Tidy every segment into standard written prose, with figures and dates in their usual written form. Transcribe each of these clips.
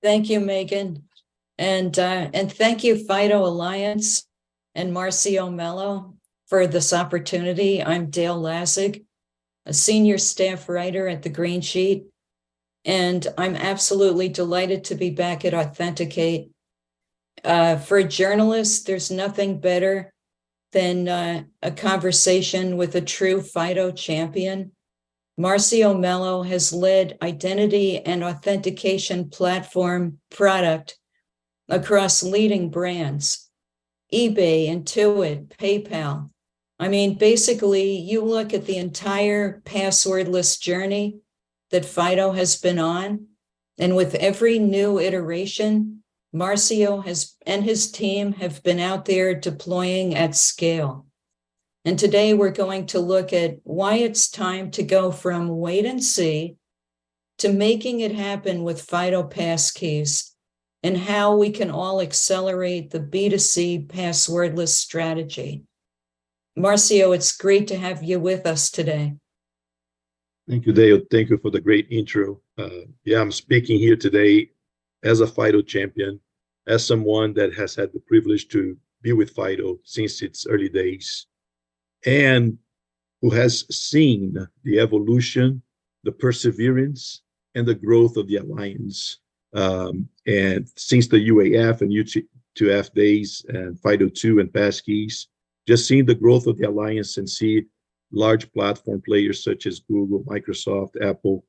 Thank you, Megan. And thank you, FIDO Alliance and Marcio Mello, for this opportunity. I'm Dale Laszig, a senior staff writer at the Greensheet, and I'm absolutely delighted to be back at Authenticate. For a journalist, there's nothing better than a conversation with a true FIDO champion. Marcio Mello has led identity and authentication platform product across leading brands, eBay, Intuit, PayPal. I mean, basically, you look at the entire passwordless journey that FIDO has been on, and with every new iteration, Marcio and his team have been out there deploying at scale. And today we're going to look at why it's time to go from wait and see to making it happen with FIDO Passkeys, and how we can all accelerate the B2C passwordless strategy. Marcio, it's great to have you with us today. Thank you, Dale. Thank you for the great intro. I'm speaking here today as a FIDO champion, as someone that has had the privilege to be with FIDO since its early days, and who has seen the evolution, the perseverance, and the growth of the Alliance. And since the UAF and U2F days and FIDO2 and Passkeys, just seeing the growth of the Alliance and see large platform players such as Google, Microsoft, Apple,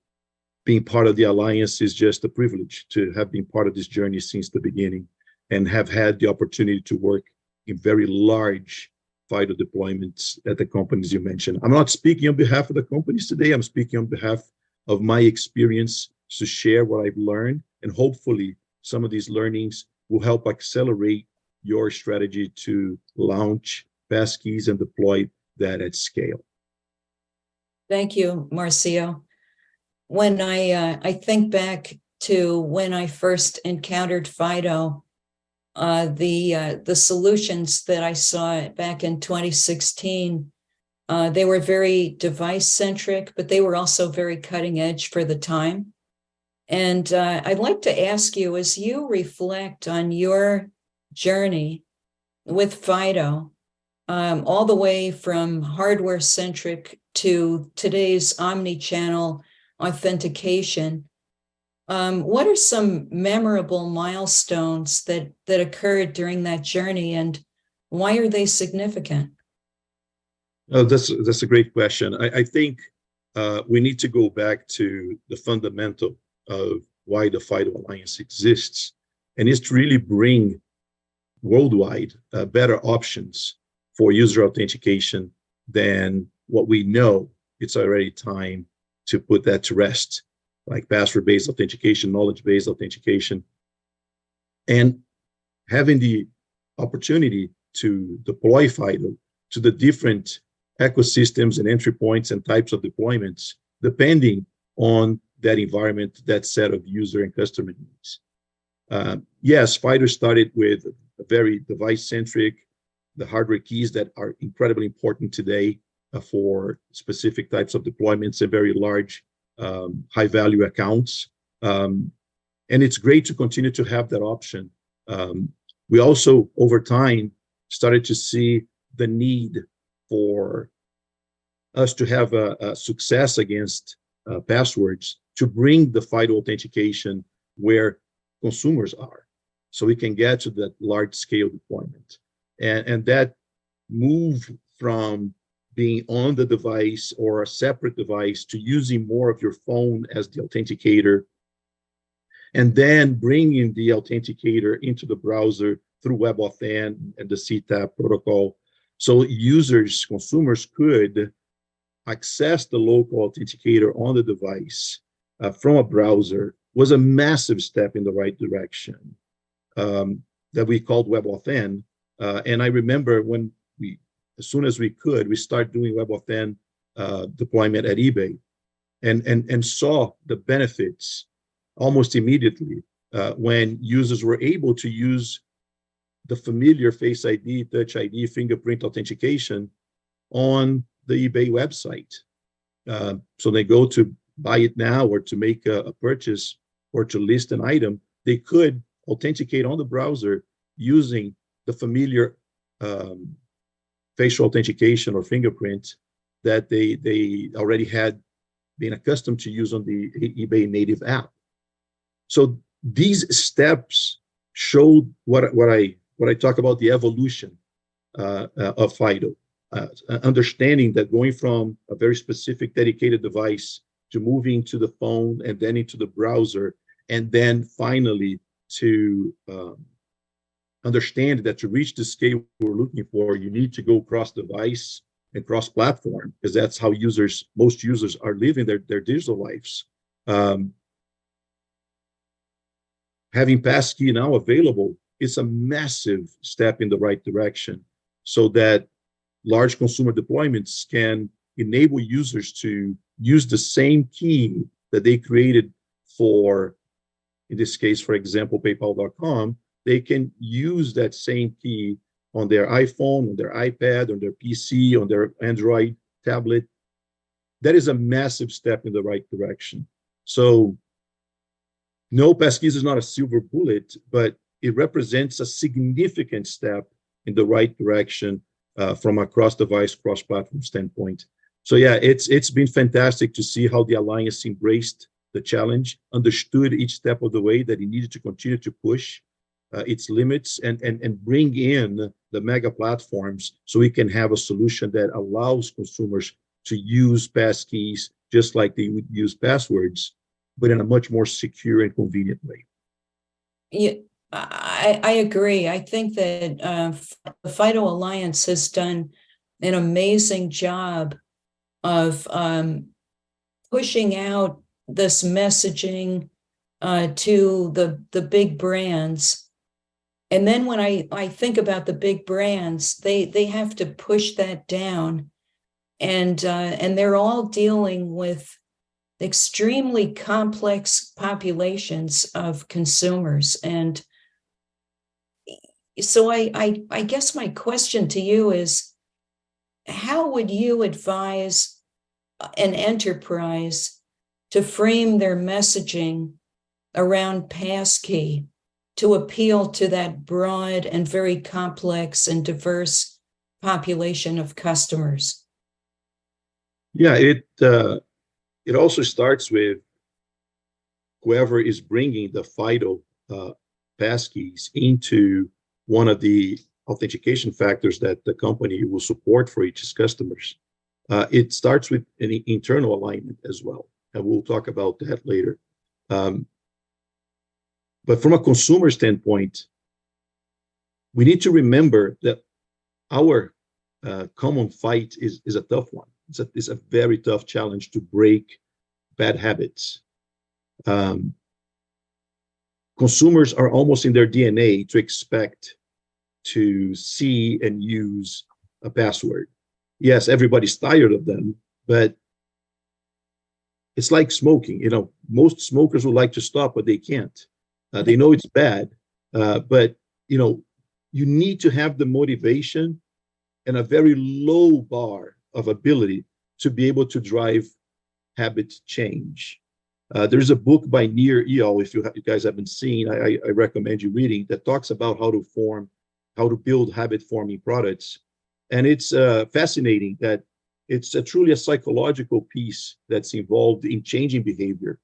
being part of the Alliance is just a privilege to have been part of this journey since the beginning and have had the opportunity to work in very large FIDO deployments at the companies you mentioned. I'm not speaking on behalf of the companies today. I'm speaking on behalf of my experience to share what I've learned, and hopefully some of these learnings will help accelerate your strategy to launch Passkeys and deploy that at scale. Thank you, Marcio. When I think back to when I first encountered FIDO, the solutions that I saw back in 2016, they were very device-centric, but they were also very cutting edge for the time. And I'd like to ask you, as you reflect on your journey with FIDO, all the way from hardware-centric to today's omni-channel authentication, what are some memorable milestones that occurred during that journey, and why are they significant? Oh, that's a great question. I think we need to go back to the fundamental of why the FIDO Alliance exists, and it's to really bring worldwide better options for user authentication than what we know. It's already time to put that to rest, like password-based authentication, knowledge-based authentication, and having the opportunity to deploy FIDO to the different ecosystems and entry points and types of deployments, depending on that environment, that set of user and customer needs. Yes, FIDO started with a very device-centric, the hardware keys that are incredibly important today for specific types of deployments and very large high-value accounts. And it's great to continue to have that option. We also, over time, started to see the need for us to have a success against passwords, to bring the FIDO authentication where consumers are, so we can get to that large-scale deployment. And that move from being on the device or a separate device to using more of your phone as the authenticator, and then bringing the authenticator into the browser through WebAuthn and the CTAP protocol, so users, consumers could access the local authenticator on the device from a browser, was a massive step in the right direction that we called WebAuthn. And I remember when as soon as we could, we started doing WebAuthn deployment at eBay, and saw the benefits almost immediately when users were able to use the familiar Face ID, Touch ID, fingerprint authentication on the eBay website. So they go to buy it now or to make a purchase or to list an item, they could authenticate on the browser using the familiar facial authentication or fingerprint that they already had been accustomed to use on the eBay native app. So these steps showed what I talk about, the evolution of FIDO, understanding that going from a very specific dedicated device to moving to the phone and then into the browser, and then finally to understand that to reach the scale we're looking for, you need to go cross-device and cross-platform, because that's how most users are living their digital lives. Having Passkey now available is a massive step in the right direction, so that large consumer deployments can enable users to use the same key that they created for, in this case, for example, PayPal.com. They can use that same key on their iPhone, on their iPad, on their PC, on their Android tablet. That is a massive step in the right direction. So no, Passkeys is not a silver bullet, but it represents a significant step in the right direction from a cross-device, cross-platform standpoint. So yeah, it's been fantastic to see how the Alliance embraced the challenge, understood each step of the way that it needed to continue to push its limits and bring in the mega platforms so we can have a solution that allows consumers to use passkeys just like they would use passwords, but in a much more secure and convenient way. Yeah, I agree. I think that the FIDO Alliance has done an amazing job of pushing out this messaging to the big brands. And then when I think about the big brands, they have to push that down, and they're all dealing with extremely complex populations of consumers. And so I guess my question to you is, how would you advise an enterprise to frame their messaging around passkey to appeal to that broad and very complex and diverse population of customers? Yeah, it also starts with whoever is bringing the FIDO passkeys into one of the authentication factors that the company will support for each customers. It starts with an internal alignment as well, and we'll talk about that later. But from a consumer standpoint, we need to remember that our common fight is a tough one. It's a very tough challenge to break bad habits. Consumers are almost in their DNA to expect to see and use a password. Yes, everybody's tired of them, but it's like smoking. You know, most smokers would like to stop, but they can't. They know it's bad, but you know, you need to have the motivation and a very low bar of ability to be able to drive habit change. There's a book by Nir Eyal, if you guys haven't seen, I recommend you reading, that talks about how to build habit-forming products. And it's fascinating that it's truly a psychological piece that's involved in changing behavior.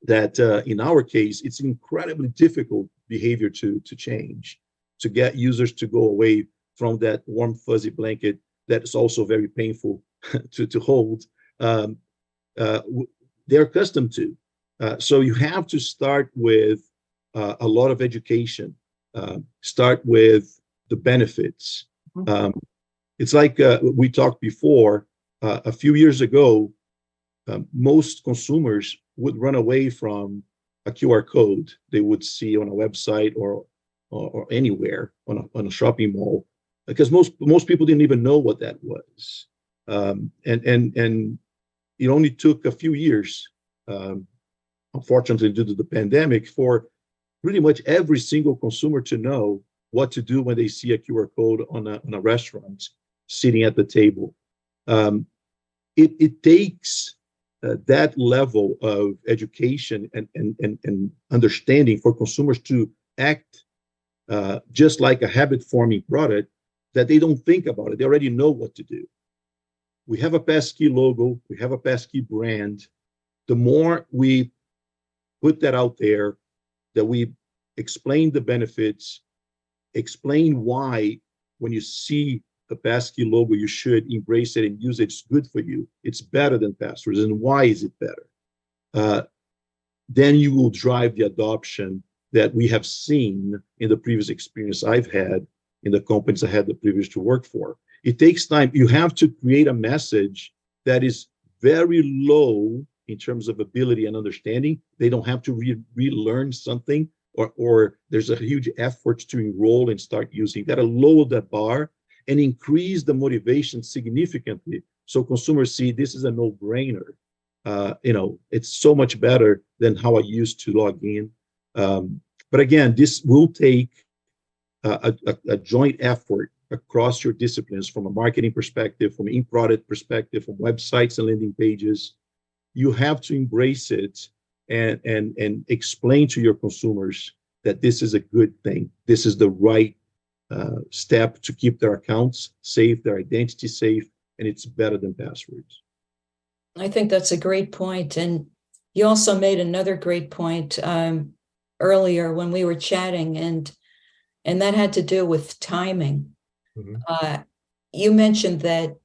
That in our case, it's incredibly difficult behavior to change, to get users to go away from that warm, fuzzy blanket that is also very painful to hold. They're accustomed to. So you have to start with a lot of education, start with the benefits. It's like we talked before, a few years ago, most consumers would run away from a QR code they would see on a website or anywhere on a shopping mall, because most people didn't even know what that was. And it only took a few years, unfortunately due to the pandemic, for pretty much every single consumer to know what to do when they see a QR code on a restaurant sitting at the table. It takes that level of education and understanding for consumers to act just like a habit-forming product, that they don't think about it. They already know what to do. We have a Passkey logo. We have a Passkey brand. The more we put that out there, that we explain the benefits, explain why when you see the Passkey logo, you should embrace it and use it. It's good for you. It's better than passwords. And why is it better? Then you will drive the adoption that we have seen in the previous experience I've had in the companies I had the privilege to work for. It takes time. You have to create a message that is very low in terms of ability and understanding. They don't have to relearn something, or there's a huge effort to enroll and start using. You got to lower that bar and increase the motivation significantly, so consumers see this is a no-brainer. It's so much better than how I used to log in. But again, this will take a joint effort across your disciplines, from a marketing perspective, from an in-product perspective, from websites and landing pages. You have to embrace it and explain to your consumers that this is a good thing. This is the right step to keep their accounts safe, their identity safe, and it's better than passwords. I think that's a great point. And you also made another great point earlier when we were chatting, and that had to do with timing. Mm-hmm. You mentioned that,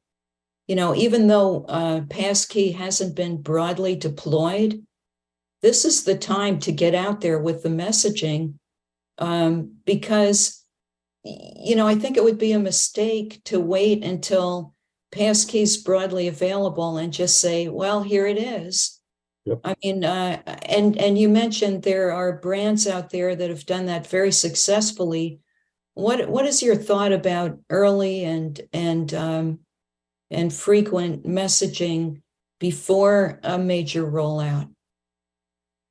even though Passkey hasn't been broadly deployed, this is the time to get out there with the messaging, because, I think it would be a mistake to wait until Passkey's broadly available and just say, well, here it is. Yep. I mean, and you mentioned there are brands out there that have done that very successfully. What is your thought about early and frequent messaging before a major rollout?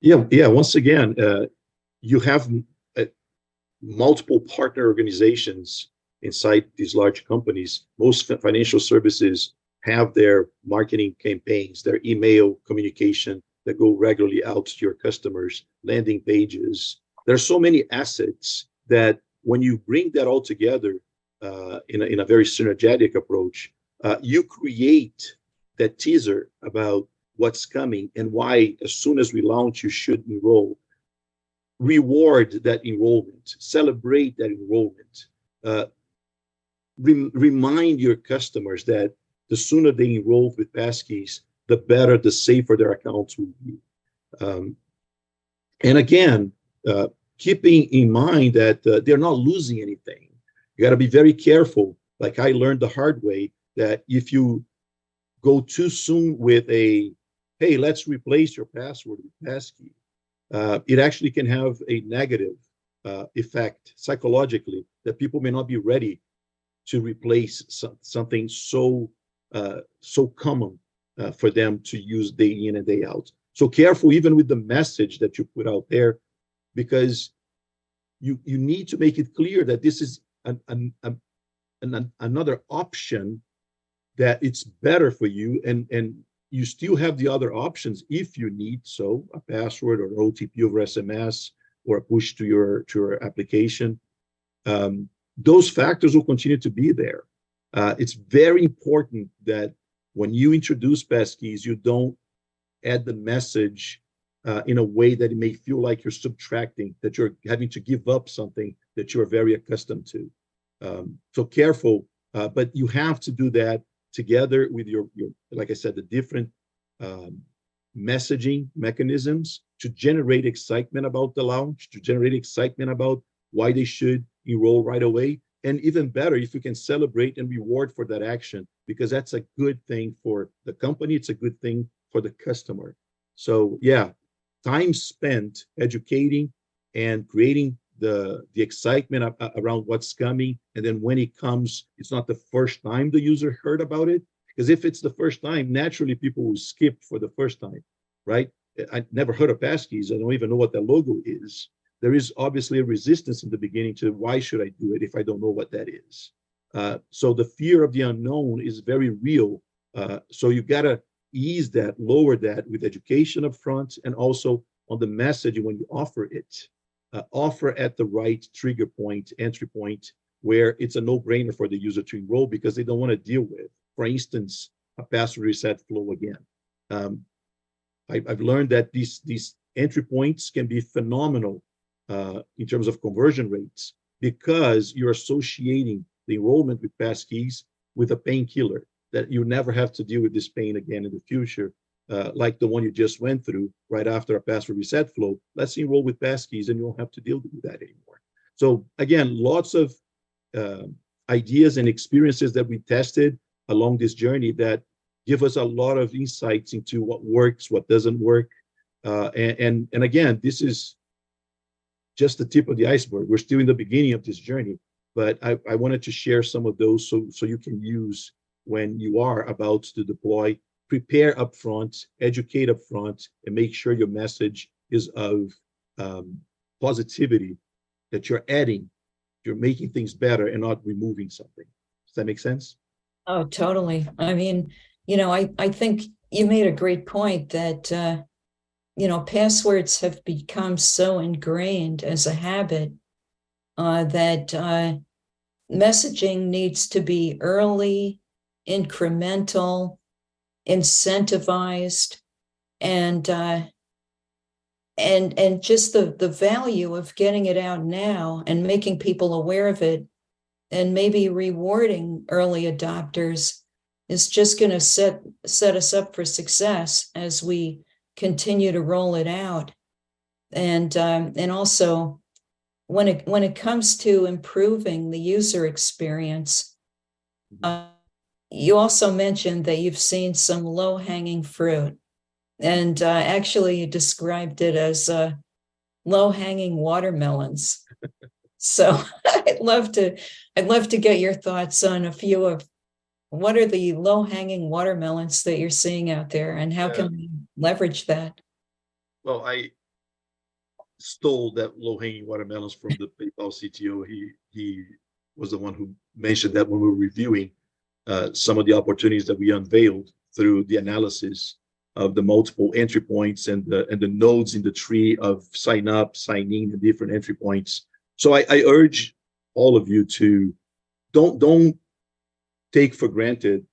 Yeah. Once again, you have multiple partner organizations inside these large companies. Most financial services have their marketing campaigns, their email communication that go regularly out to your customers, landing pages. There's so many assets that when you bring that all together in a very synergetic approach, you create that teaser about what's coming and why, as soon as we launch, you should enroll. Reward that enrollment, celebrate that enrollment. Remind your customers that the sooner they enroll with Passkeys, the better, the safer their accounts will be. And again, keeping in mind that they're not losing anything. You got to be very careful. Like I learned the hard way, that if you go too soon with hey, let's replace your password with Passkey, it actually can have a negative effect psychologically, that people may not be ready to replace something so common for them to use day in and day out. So careful even with the message that you put out there, because you need to make it clear that this is another option, that it's better for you, and you still have the other options if you need a password or OTP over SMS or a push to your application. Those factors will continue to be there. It's very important that when you introduce Passkeys, you don't add the message in a way that it may feel like you're subtracting, that you're having to give up something that you're very accustomed to. So careful, but you have to do that together with your, like I said, the different messaging mechanisms to generate excitement about the launch, to generate excitement about why they should enroll right away. And even better, if you can celebrate and reward for that action, because that's a good thing for the company. It's a good thing for the customer. So yeah, time spent educating and creating the excitement around what's coming. And then when it comes, it's not the first time the user heard about it. Because if it's the first time, naturally people will skip for the first time, right? I never heard of Passkeys. I don't even know what that logo is. There is obviously a resistance in the beginning to, why should I do it if I don't know what that is? So the fear of the unknown is very real. So you gotta ease that, lower that with education up front, and also on the messaging when you offer it. Offer at the right trigger point, entry point, where it's a no-brainer for the user to enroll because they don't want to deal with, for instance, a password reset flow again. I've learned that these entry points can be phenomenal in terms of conversion rates because you're associating the enrollment with Passkeys with a painkiller that you never have to deal with this pain again in the future, like the one you just went through right after a password reset flow. Let's enroll with Passkeys and you won't have to deal with that anymore. So again, lots of ideas and experiences that we tested along this journey that give us a lot of insights into what works, what doesn't work. And again, this is just the tip of the iceberg. We're still in the beginning of this journey, but I wanted to share some of those so you can use when you are about to deploy. Prepare upfront, educate upfront, and make sure your message is of positivity, that you're adding, you're making things better and not removing something. Does that make sense? Oh, totally. I mean, I think you made a great point that, passwords have become so ingrained as a habit that messaging needs to be early, incremental, incentivized, and just the value of getting it out now and making people aware of it and maybe rewarding early adopters is just going to set us up for success as we continue to roll it out. And also when it comes to improving the user experience, you also mentioned that you've seen some low-hanging fruit, and actually you described it as low-hanging watermelons. So I'd love to get your thoughts on a few of what are the low-hanging watermelons that you're seeing out there, and how can we leverage that? Well, I stole that low-hanging watermelons from the PayPal CTO. He was the one who mentioned that when we were reviewing some of the opportunities that we unveiled through the analysis of the multiple entry points and the nodes in the tree of sign up, sign in, the different entry points. So I urge all of you to don't take for granted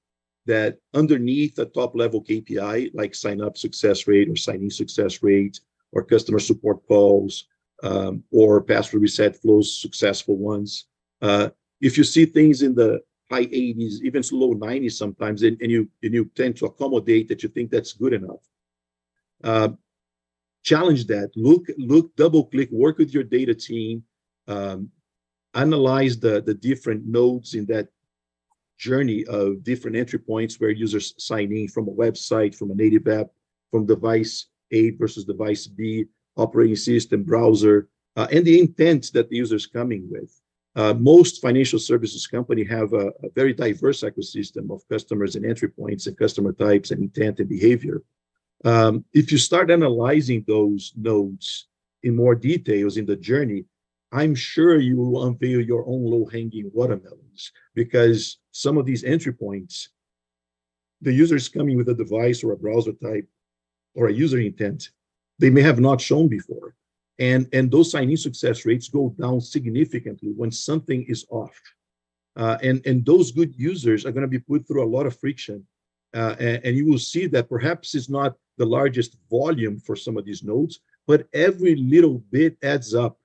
that underneath a top level KPI like sign up success rate or sign in success rate or customer support calls or password reset flows, successful ones. If you see things in the high 80s, even low 90s sometimes, and you tend to accommodate that you think that's good enough. Challenge that. Look, double click, work with your data team, analyze the different nodes in that journey of different entry points where users sign in from a website, from a native app, from device A versus device B, operating system, browser, and the intent that the user is coming with. Most financial services companies have a very diverse ecosystem of customers and entry points and customer types and intent and behavior. If you start analyzing those nodes in more details in the journey, I'm sure you will unveil your own low-hanging watermelons, because some of these entry points, the user is coming with a device or a browser type or a user intent they may have not shown before. And those sign-in success rates go down significantly when something is off. And those good users are going to be put through a lot of friction. And you will see that perhaps it's not the largest volume for some of these nodes, but every little bit adds up.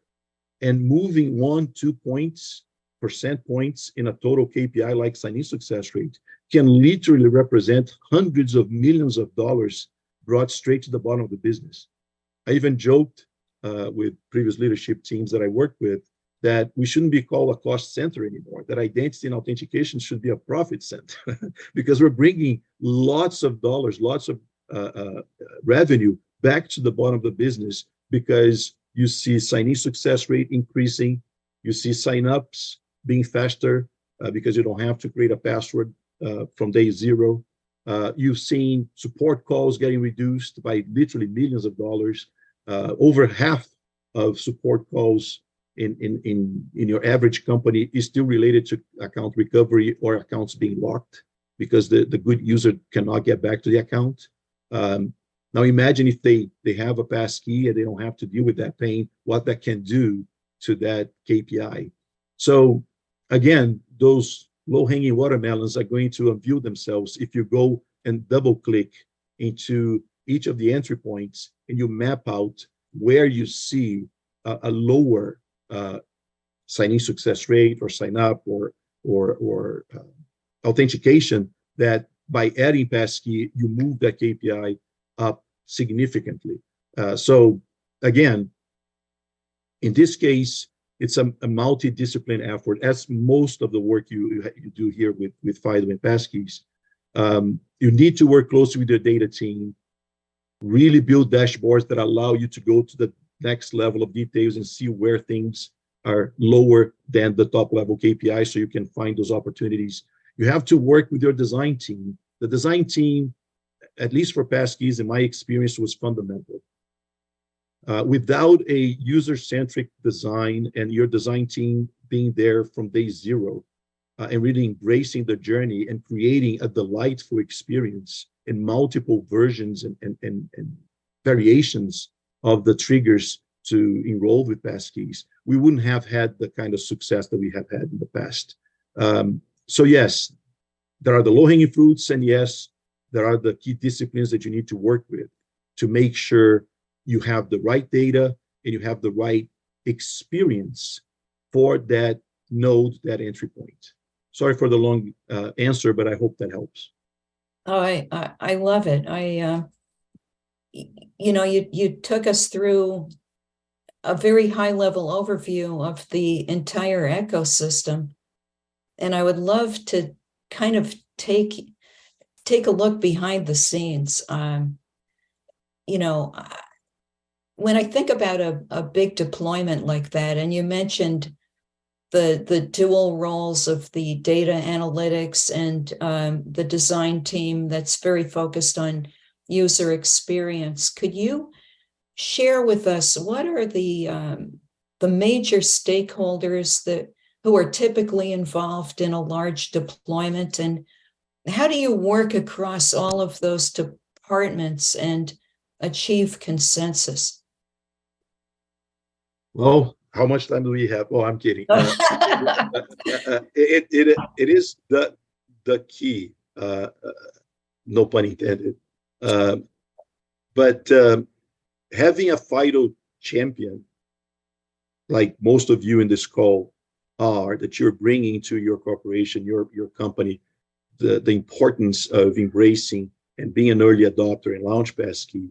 And moving 1-2 percentage points in a total KPI like sign-in success rate can literally represent hundreds of millions of dollars brought straight to the bottom of the business. I even joked with previous leadership teams that I worked with that we shouldn't be called a cost center anymore, that identity and authentication should be a profit center because we're bringing lots of dollars, lots of revenue back to the bottom of the business because you see sign-in success rate increasing, you see sign-ups being faster because you don't have to create a password from day zero. You've seen support calls getting reduced by literally millions of dollars. Over half of support calls in your average company is still related to account recovery or accounts being locked. because the good user cannot get back to the account. Now imagine if they have a passkey and they don't have to deal with that pain, what that can do to that KPI. So again, those low-hanging watermelons are going to unveil themselves if you go and double-click into each of the entry points and you map out where you see a lower sign-in success rate or sign-up or authentication, that by adding passkey, you move that KPI up significantly. So again, in this case, it's a multidiscipline effort, as most of the work you do here with FIDO and Passkeys. You need to work closely with your data team, really build dashboards that allow you to go to the next level of details and see where things are lower than the top level KPI, so you can find those opportunities. You have to work with your design team. The design team, at least for Passkeys, in my experience, was fundamental. Without a user-centric design and your design team being there from day zero and really embracing the journey and creating a delightful experience in multiple versions and variations of the triggers to enroll with Passkeys, we wouldn't have had the kind of success that we have had in the past. So yes, there are the low-hanging fruits, and yes, there are the key disciplines that you need to work with to make sure you have the right data and you have the right experience for that node, that entry point. Sorry for the long answer, but I hope that helps. Oh, I love it. You took us through a very high level overview of the entire ecosystem. And I would love to kind of take a look behind the scenes. When I think about a big deployment like that, and you mentioned the dual roles of the data analytics and the design team that's very focused on user experience, could you share with us what are the major stakeholders who are typically involved in a large deployment, and how do you work across all of those departments and achieve consensus? Well, how much time do we have? Oh, I'm kidding. It is the key, no pun intended. But having a FIDO champion, like most of you in this call are, that you're bringing to your corporation, your company, the importance of embracing and being an early adopter and launch Passkey.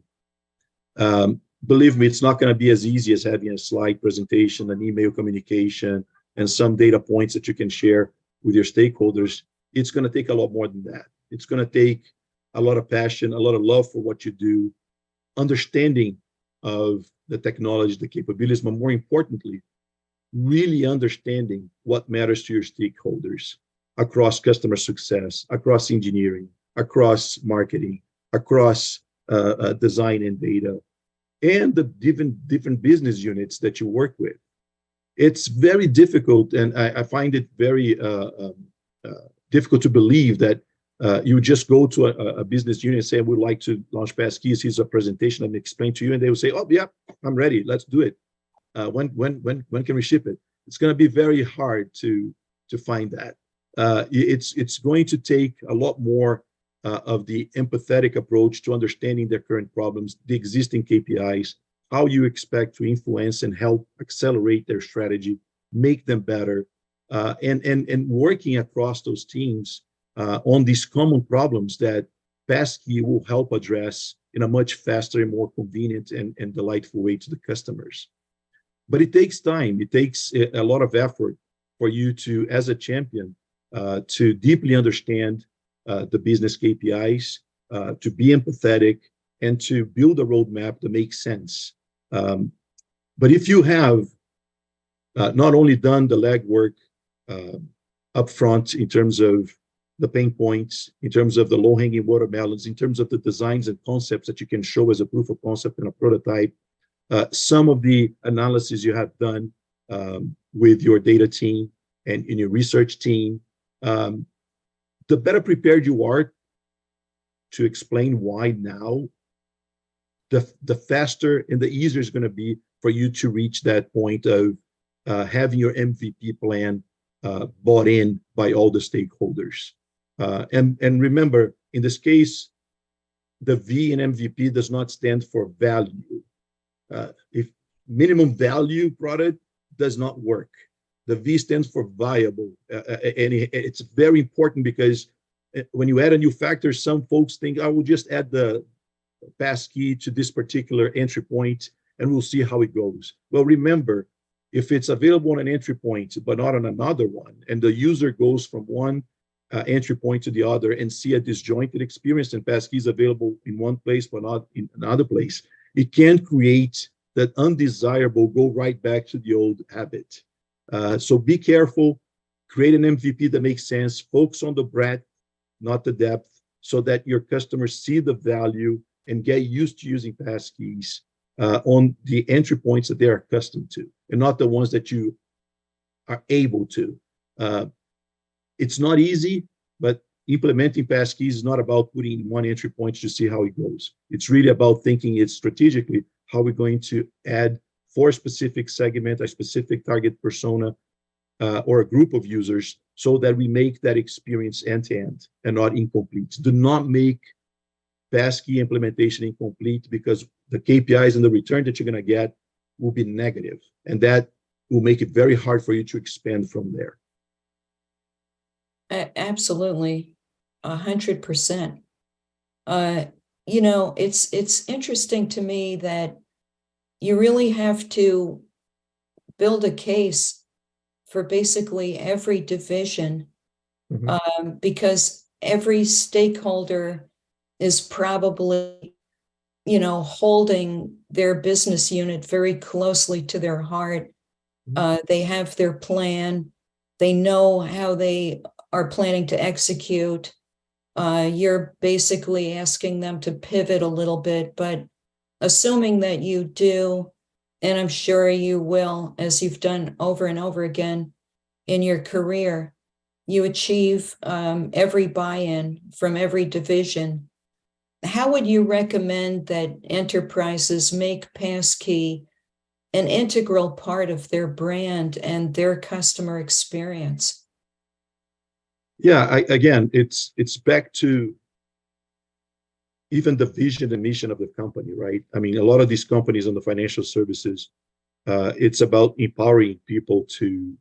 Believe me, it's not going to be as easy as having a slide presentation, an email communication, and some data points that you can share with your stakeholders. It's going to take a lot more than that. It's going to take a lot of passion, a lot of love for what you do, understanding of the technology, the capabilities, but more importantly, really understanding what matters to your stakeholders across customer success, across engineering, across marketing, across design and data, and the different business units that you work with. It's very difficult, and I find it very difficult to believe that you just go to a business unit and say, we'd like to launch Passkeys, here's a presentation, and explain to you, and they will say, oh, yeah, I'm ready, let's do it. When can we ship it? It's going to be very hard to find that. It's going to take a lot more of the empathetic approach to understanding their current problems, the existing KPIs, how you expect to influence and help accelerate their strategy, make them better, and working across those teams on these common problems that Passkey will help address in a much faster and more convenient and delightful way to the customers. But it takes time. It takes a lot of effort for you to, as a champion, to deeply understand the business KPIs, to be empathetic, and to build a roadmap that makes sense. But if you have not only done the legwork upfront in terms of the pain points, in terms of the low-hanging watermelons, in terms of the designs and concepts that you can show as a proof of concept and a prototype, some of the analysis you have done with your data team and in your research team, the better prepared you are to explain why now, the faster and the easier it's going to be for you to reach that point of having your MVP plan bought in by all the stakeholders. And remember, in this case, the V in MVP does not stand for value. If minimum value product does not work, the V stands for viable. And it's very important because when you add a new factor, some folks think, I will just add the passkey to this particular entry point and we'll see how it goes. Well, remember, if it's available on an entry point, but not on another one, and the user goes from one entry point to the other and see a disjointed experience and passkeys available in one place, but not in another place, it can create that undesirable go right back to the old habit. So be careful, create an MVP that makes sense, focus on the breadth, not the depth, so that your customers see the value and get used to using passkeys on the entry points that they are accustomed to, and not the ones that you are able to. It's not easy, but implementing passkeys is not about putting one entry point to see how it goes. It's really about thinking it strategically, how we're going to add for a specific segment, a specific target persona, or a group of users, so that we make that experience end-to-end and not incomplete. Do not make passkey implementation incomplete, because the KPIs and the return that you're going to get will be negative, and that will make it very hard for you to expand from there. Absolutely, 100%. You know, it's interesting to me that you really have to build a case for basically every division, because every stakeholder is probably, you know, holding their business unit very closely to their heart. They have their plan. They know how they are planning to execute. You're basically asking them to pivot a little bit, but assuming that you do, and I'm sure you will, as you've done over and over again in your career, you achieve every buy-in from every division. How would you recommend that enterprises make Passkey an integral part of their brand and their customer experience? Yeah, again, it's back to even the vision and mission of the company, right? I mean, a lot of these companies in the financial services, it's about empowering people to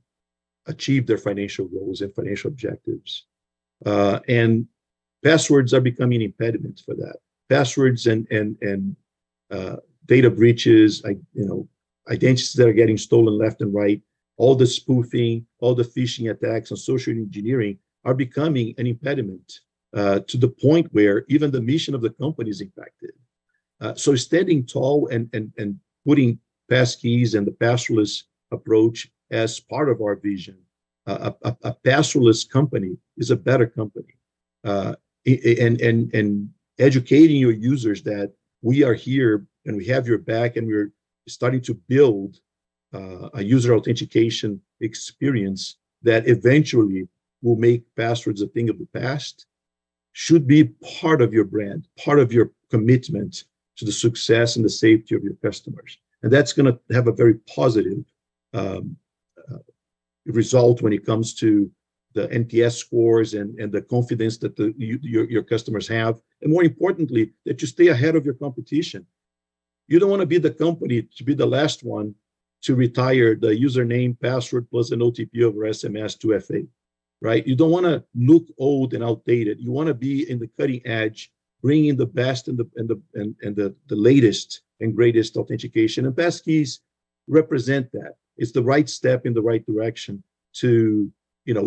achieve their financial goals and financial objectives. And passwords are becoming an impediment for that. Passwords and data breaches, identities that are getting stolen left and right, all the spoofing, all the phishing attacks and social engineering are becoming an impediment to the point where even the mission of the company is impacted. So standing tall and putting passkeys and the passwordless approach as part of our vision. A passwordless company is a better company. And educating your users that we are here and we have your back, and we're starting to build a user authentication experience that eventually will make passwords a thing of the past, should be part of your brand, part of your commitment to the success and the safety of your customers. And that's going to have a very positive result when it comes to the NPS scores and the confidence that your customers have. And more importantly, that you stay ahead of your competition. You don't want to be the company to be the last one to retire the username, password, plus an OTP over SMS to FA, right? You don't want to look old and outdated. You want to be in the cutting edge, bringing the best and the latest and greatest authentication. And passkeys represent that. It's the right step in the right direction to,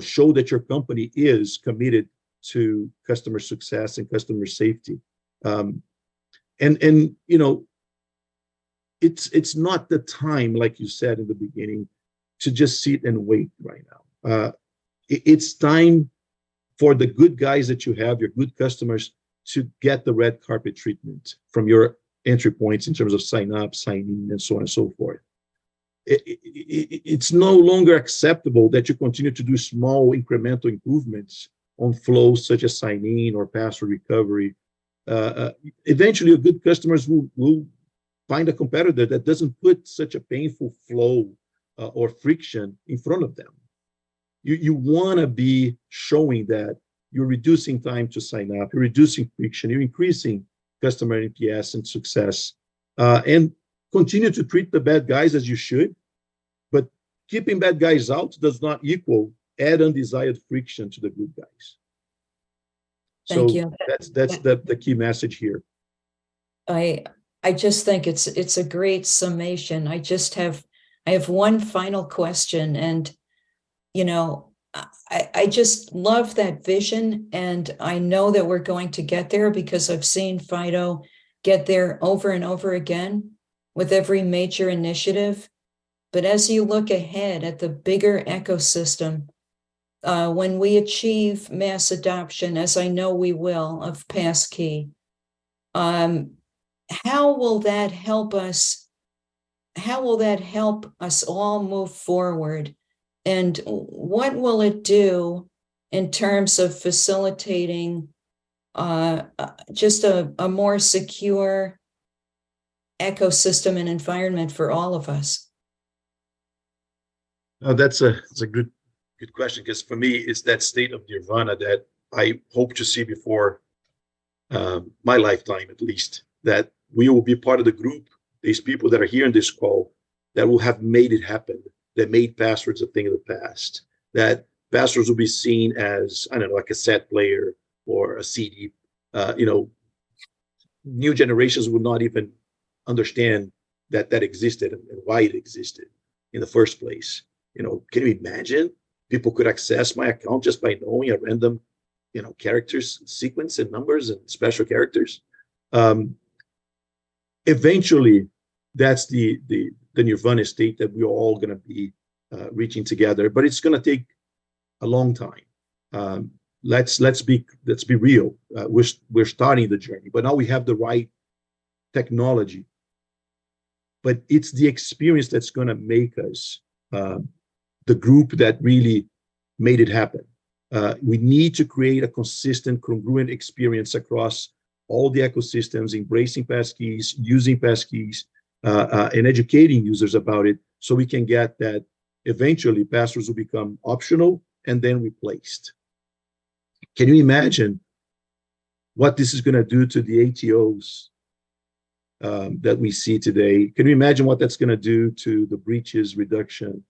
show that your company is committed to customer success and customer safety. It's not the time, like you said in the beginning, to just sit and wait right now. It's time for the good guys that you have, your good customers, to get the red carpet treatment from your entry points in terms of sign up, sign in, and so on and so forth. It's no longer acceptable that you continue to do small incremental improvements on flows such as sign-in or password recovery, eventually, good customers will find a competitor that doesn't put such a painful flow or friction in front of them. You want to be showing that you're reducing time to sign up, you're reducing friction, you're increasing customer NPS and success, and continue to treat the bad guys as you should. But keeping bad guys out does not equal add undesired friction to the good guys. Thank So you. that's the key message here. I just think it's a great summation. I have one final question, and you know, I just love that vision, and I know that we're going to get there because I've seen FIDO get there over and over again with every major initiative. But as you look ahead at the bigger ecosystem, when we achieve mass adoption, as I know we will, of Passkey, how will that help us? How will that help us all move forward? And what will it do in terms of facilitating just a more secure ecosystem and environment for all of us? That's a good question, because for me, it's that state of nirvana that I hope to see before my lifetime, at least, that we will be part of the group, these people that are here in this call, that will have made it happen, that made passwords a thing of the past, that passwords will be seen as, I don't know, a cassette player or a CD. New generations will not even understand that existed and why it existed in the first place. Can you imagine people could access my account just by knowing a random, characters sequence and numbers and special characters? Eventually, that's the nirvana state that we're all going to be reaching together, but it's going to take a long time. Let's be real. We're starting the journey, but now we have the right technology. But it's the experience that's going to make us the group that really made it happen. We need to create a consistent, congruent experience across all the ecosystems, embracing passkeys, using passkeys, and educating users about it, so we can get that eventually passwords will become optional and then replaced. Can you imagine what this is going to do to the ATOs that we see today? Can you imagine what that's going to do to the breaches reduction,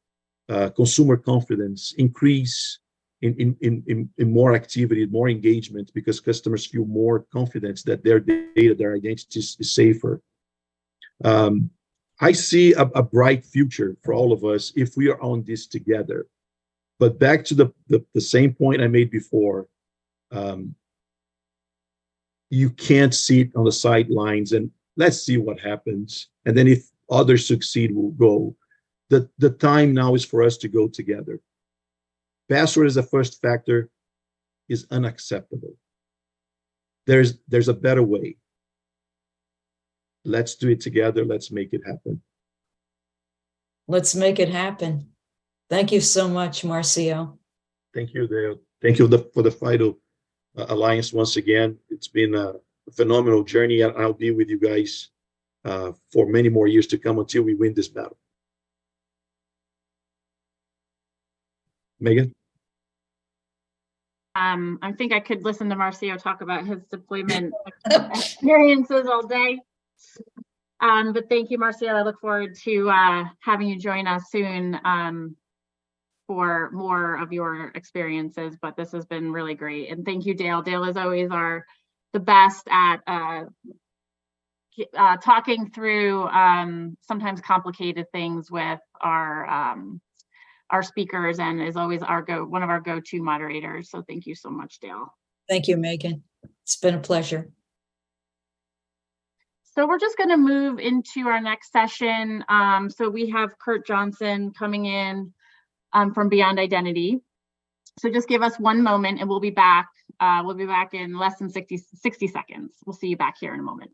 consumer confidence, increase in more activity, more engagement, because customers feel more confidence that their data, their identity is safer? I see a bright future for all of us if we are on this together. But back to the same point I made before, you can't sit on the sidelines and let's see what happens. And then if others succeed, we'll go. The time now is for us to go together. Password as a first factor is unacceptable. There's a better way. Let's do it together. Let's make it happen. Let's make it happen. Thank you so much, Marcio. Thank you, Dale. Thank you for the FIDO Alliance once again. It's been a phenomenal journey, and I'll be with you guys for many more years to come until we win this battle. Megan? I think I could listen to Marcio talk about his deployment experiences all day. But thank you, Marcio. I look forward to having you join us soon for more of your experiences. But this has been really great. And thank you, Dale. Dale is always the best at talking through sometimes complicated things with our speakers, and is always one of our go-to moderators. So thank you so much, Dale. Thank you, Megan. It's been a pleasure. So we're just going to move into our next session. So we have Kurt Johnson coming in from Beyond Identity. So just give us one moment and we'll be back. We'll be back in less than 60 seconds. We'll see you back here in a moment.